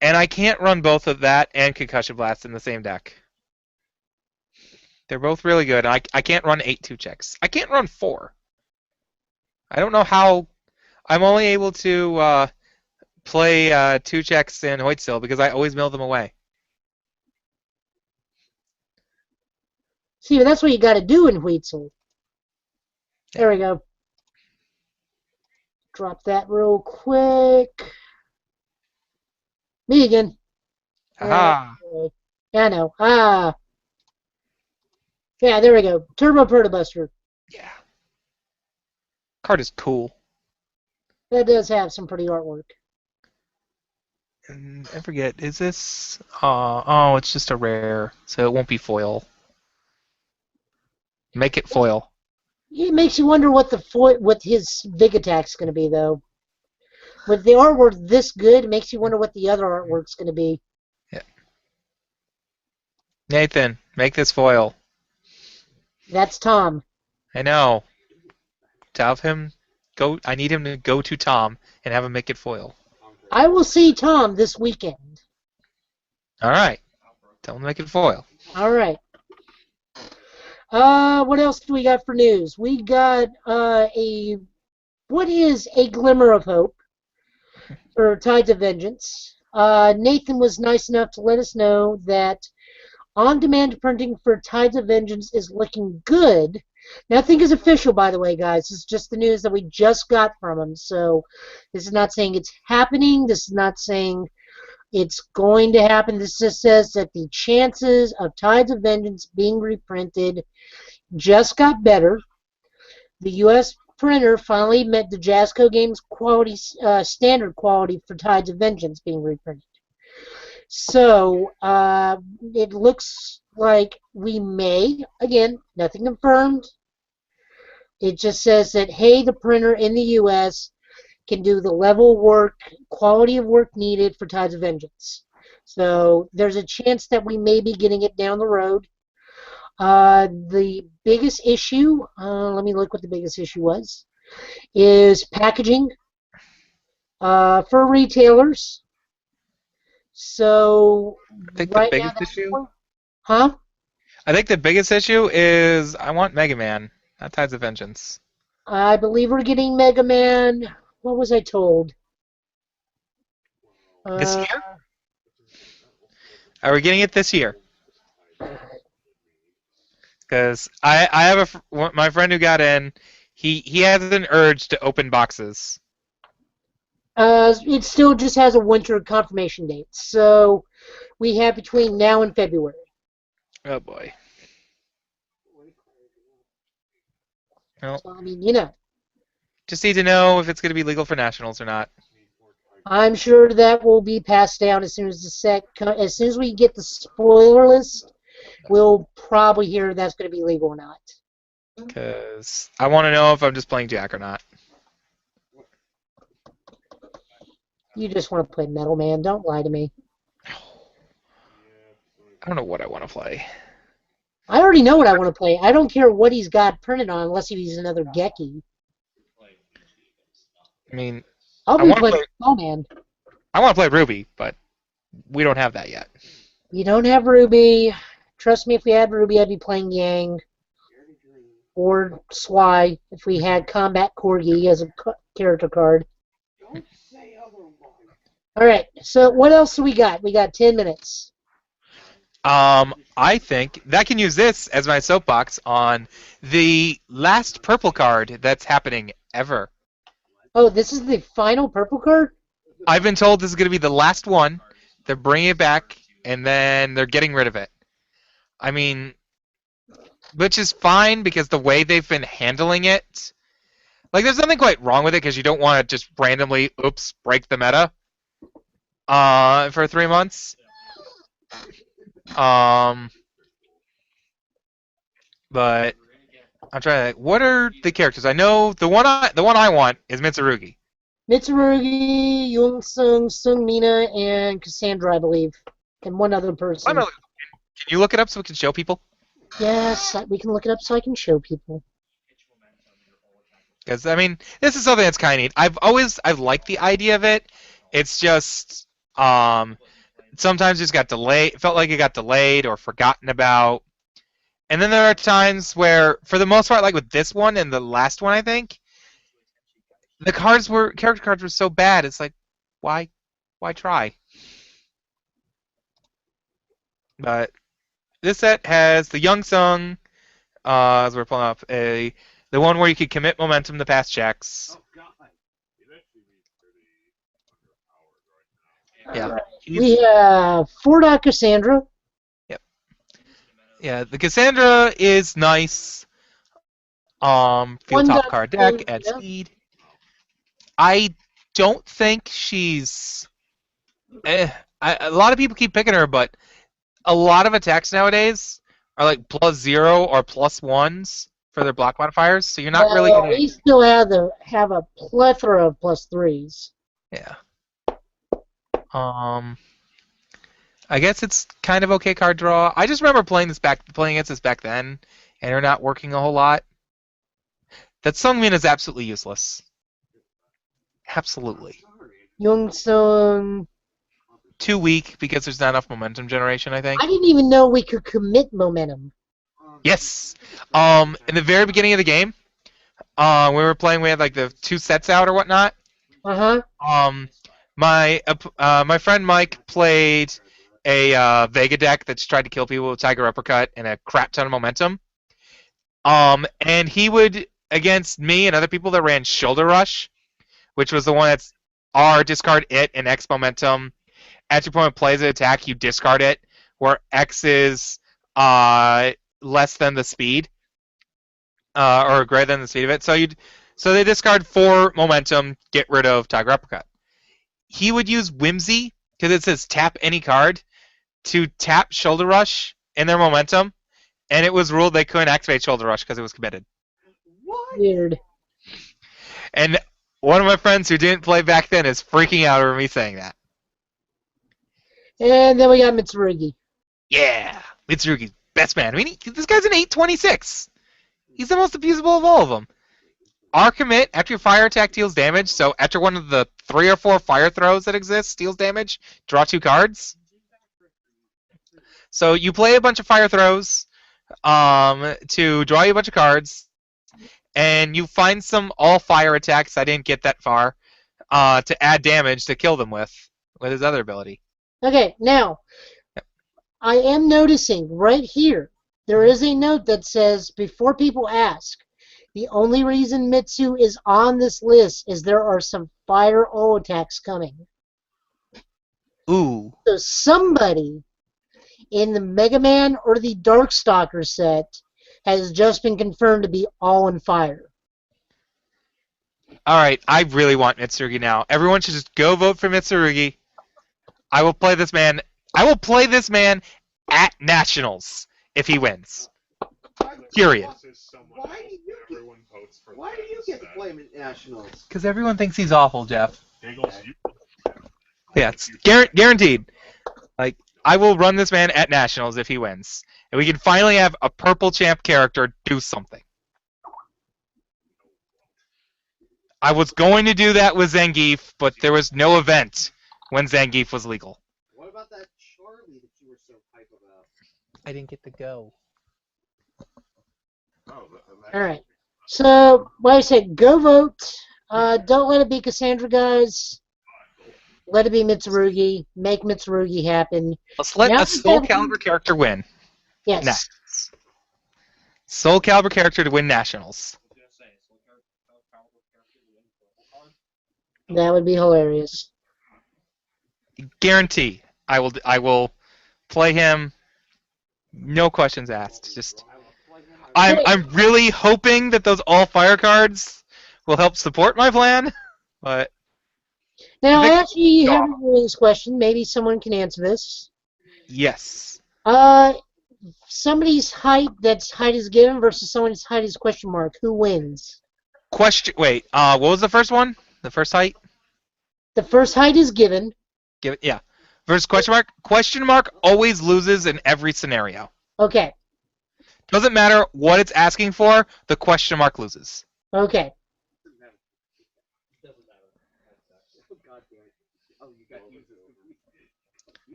and I can't run both of that and Concussion Blast in the same deck. They're both really good. I can't run 8 2-checks. I can't run 4. I don't know how. I'm only able to play 2-checks in Hoytzel because I always mill them away.
See, that's what you got to do in Huitzel. There we go. Drop that real quick. Me again.
Aha!
Yeah, I know. Ah. Yeah, there we go. Turbo Protobuster.
Yeah. Card is cool.
That does have some pretty artwork.
And I forget, is this... oh, it's just a rare, so it won't be foil. Make it foil.
It makes you wonder what what his big attack's going to be, though. With the artwork this good, it makes you wonder what the other artwork's going to be.
Yeah. Nathan, make this foil.
That's Tom.
I know. Tell him, I need him to go to Tom and have him make it foil.
I will see Tom this weekend.
All right. Tell him to make it foil.
All right. What else do we got for news? We got what is a glimmer of hope for Tides of Vengeance. Nathan was nice enough to let us know that on-demand printing for Tides of Vengeance is looking good. Nothing is official, by the way, guys. This is just the news that we just got from him. So this is not saying it's happening. This is not saying it's going to happen. This just says that the chances of Tides of Vengeance being reprinted just got better. The U.S. printer finally met the Jasco Games quality standard quality for Tides of Vengeance being reprinted. So it looks like we may, again, nothing confirmed. It just says that, hey, the printer in the U.S. can do the level of work, quality of work needed for Tides of Vengeance. So there's a chance that we may be getting it down the road. The biggest issue, let me look what the biggest issue was, is packaging for retailers. So
I think
right
the biggest issue.
Huh?
I think the biggest issue is I want Mega Man, not Tides of Vengeance.
I believe we're getting Mega Man. What was I told?
This year? Are we getting it this year? Because I have my friend who got in. He has an urge to open boxes.
It still just has a winter confirmation date, so we have between now and February.
Oh boy. Well,
So, I mean, you know.
just need to know if it's going to be legal for nationals or not.
I'm sure that will be passed down as soon as as soon as we get the spoiler list we'll probably hear that's going to be legal or not.
Because I want to know if I'm just playing Jack or not.
You just want to play Metal Man. Don't lie to me.
I don't know what I want to play.
I already know what I want to play. I don't care what he's got printed on unless he's another Geki.
I mean,
I'll
I
be
wanna
playing
play-
Metal Man.
I want to play Ruby, but we don't have that yet.
You don't have Ruby. Trust me, if we had Ruby, I'd be playing Yang. Or Swy, if we had Combat Corgi as a character card.
Don't say otherwise.
Alright, so what else do we got? We got 10 minutes.
I think that can use this as my soapbox on the last purple card that's happening ever.
Oh, this is the final purple card?
I've been told this is going to be the last one. They're bringing it back, and then they're getting rid of it. I mean, which is fine because the way they've been handling it, like, there's nothing quite wrong with it because you don't want to just randomly, break the meta for 3 months. But I'm trying to think, what are the characters? I know the one I want is Mitsurugi.
Mitsurugi, Youngsung, Sung Mina, and Cassandra, I believe. And one other person.
Can you look it up so we can show people?
Yes, we can look it up so I can show people.
Because I mean, this is something that's kind of neat. I've liked the idea of it. It's just sometimes it's got delayed. It felt like it got delayed or forgotten about. And then there are times where, for the most part, like with this one and the last one, I think the character cards were so bad. It's like, why try? But this set has the Youngsung, as we're pulling up, the one where you could commit momentum to pass checks. Yeah.
We have Fordot Cassandra.
Yep. Yeah, the Cassandra is nice. Field
One
top
dot
card deck,
two,
add
yeah.
speed. I don't think she's. A lot of people keep picking her, but a lot of attacks nowadays are like +0 or +1s for their block modifiers, so you're not really
Well,
gonna.
we still have a plethora of +3s.
Yeah. I guess it's kind of okay card draw. I just remember playing against this back then, and her not working a whole lot. That Sungmin is absolutely useless. Absolutely.
Youngsung.
Too weak because there's not enough momentum generation, I think.
I didn't even know we could commit momentum.
Yes. In the very beginning of the game, we were playing. We had like the 2 sets out or whatnot. My friend Mike played a Vega deck that's tried to kill people with Tiger Uppercut and a crap ton of momentum. And he would, against me and other people that ran Shoulder Rush, which was the one that's R, discard it, and X momentum. At your opponent plays an attack, you discard it, where X is less than the speed, or greater than the speed of it. So they discard 4 momentum, get rid of Tiger Uppercut. He would use Whimsy, because it says tap any card, to tap Shoulder Rush in their momentum, and it was ruled they couldn't activate Shoulder Rush because it was committed.
What?
Weird.
And one of my friends who didn't play back then is freaking out over me saying that.
And then we got Mitsurugi.
Yeah, Mitsurugi's best man. I mean, this guy's an 826. He's the most abusable of all of them. R commit after your fire attack deals damage. So after one of the 3 or 4 fire throws that exist deals damage, draw 2 cards. So you play a bunch of fire throws to draw you a bunch of cards, and you find some all fire attacks. I didn't get that far to add damage to kill them with his other ability.
Okay, now, I am noticing right here, there is a note that says, before people ask, the only reason Mitsu is on this list is there are some fire all attacks coming.
Ooh.
So somebody in the Mega Man or the Darkstalker set has just been confirmed to be all on fire.
Alright, I really want Mitsurugi now. Everyone should just go vote for Mitsurugi. I will play this man. I will play this man at Nationals if he wins. Period.
Why do you get to play him at Nationals?
Because everyone thinks he's awful, Jeff. Yeah, it's guaranteed. Like, I will run this man at Nationals if he wins. And we can finally have a purple champ character do something. I was going to do that with Zangief, but there was no event when Zangief was legal.
What about that Charlie that you were so hype about?
I didn't get to go.
All right. So, like I said, go vote. Don't let it be Cassandra, guys. Let it be Mitsurugi. Make Mitsurugi happen.
Let's let
Now
a Soul Calibur character win.
Yes.
Nationals. Soul Calibur character to win Nationals.
That would be hilarious.
Guarantee. I will play him. No questions asked. Just. I'm really hoping that those all fire cards will help support my plan, but
Now, I actually have a rules question. Maybe someone can answer this.
yes.
Somebody's height that's height is given versus someone's height is question mark. Who wins?
Question. Wait. What was the first one? The first height?
The first height is given.
Give it. Yeah. Versus question mark. Question mark always loses in every scenario.
Okay.
Doesn't matter what it's asking for. The question mark loses.
Okay.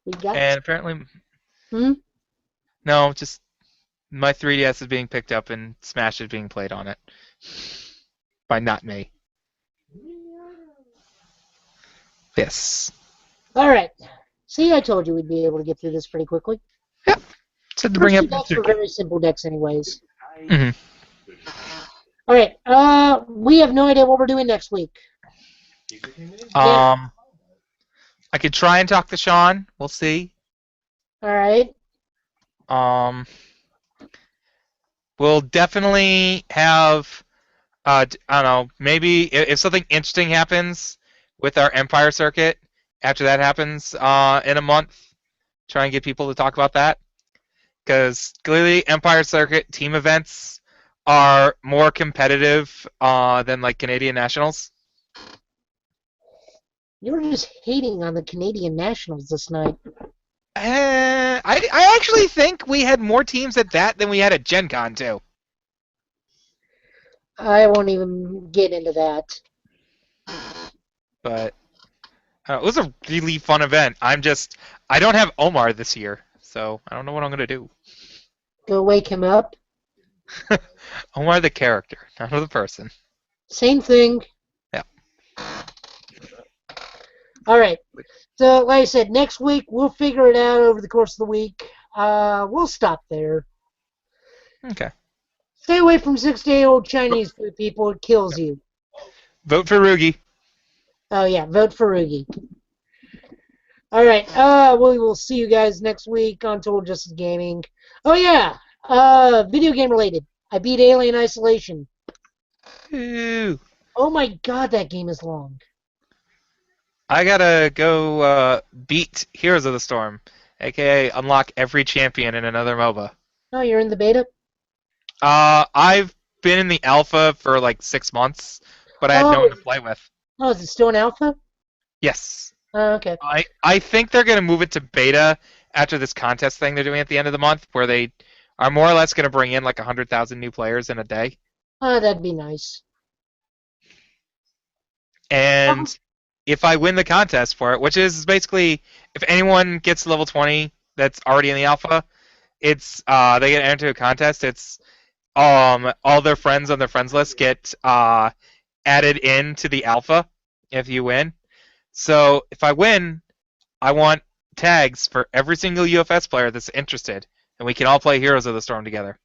We got.
And apparently.
Hmm?
No, just my 3DS is being picked up and Smash is being played on it. By not me. Yes.
All right. See, I told you we'd be able to get through this pretty quickly.
Said to bring
First
up.
two decks were very simple decks, anyways.
Mhm.
All right. We have no idea what we're doing next week.
I could try and talk to Sean. We'll see.
All right.
We'll definitely have. I don't know. Maybe if something interesting happens with our Empire circuit after that happens in a month, try and get people to talk about that. Because clearly, Empire circuit team events are more competitive than like Canadian Nationals.
You were just hating on the Canadian Nationals this night.
I actually think we had more teams at that than we had at Gen Con too.
I won't even get into that.
But it was a really fun event. I don't have Omar this year, so I don't know what I'm gonna do.
Go wake him up.
Omar the character, not the person.
Same thing.
Yeah.
All right. So, like I said, next week we'll figure it out over the course of the week. We'll stop there.
Okay.
Stay away from 6-day-old Chinese food, people. It kills you.
Vote for Rugi.
Oh, yeah. Vote for Rugi. All right. We will see you guys next week on Total Justice Gaming. Oh, yeah. Video game related. I beat Alien Isolation.
Ooh.
Oh, my God. That game is long.
I gotta go beat Heroes of the Storm, aka unlock every champion in another MOBA.
Oh, you're in the beta?
I've been in the alpha for like 6 months, but I had no one to play with.
Oh, is it still in alpha?
Yes.
Oh, okay.
I think they're gonna move it to beta after this contest thing they're doing at the end of the month, where they are more or less gonna bring in like 100,000 new players in a day.
Oh, that'd be nice.
And if I win the contest for it, which is basically if anyone gets to level 20 that's already in the alpha, it's they get entered into a contest. It's all their friends on their friends list get added into the alpha if you win. So if I win, I want tags for every single UFS player that's interested, and we can all play Heroes of the Storm together.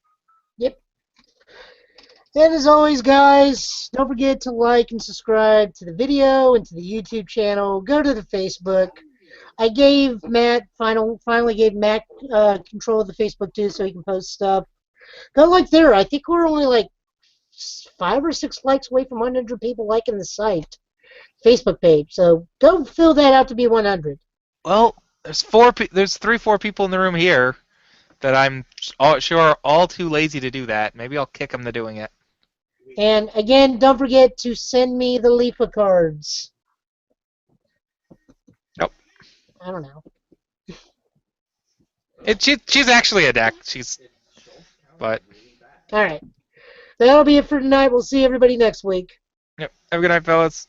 Yep. And as always, guys, don't forget to like and subscribe to the video and to the YouTube channel. Go to the Facebook. I gave Matt finally gave Matt control of the Facebook too, so he can post stuff. Go like there. I think we're only like 5 or 6 likes away from 100 people liking the site, Facebook page. So go fill that out to be 100.
Well, there's 3-4 people in the room here. that I'm sure all too lazy to do that. Maybe I'll kick him to doing it.
And again, don't forget to send me the Lifa cards.
Nope.
I don't know.
She's actually a deck. But.
All right. That'll be it for tonight. We'll see everybody next week.
Yep. Have a good night, fellas.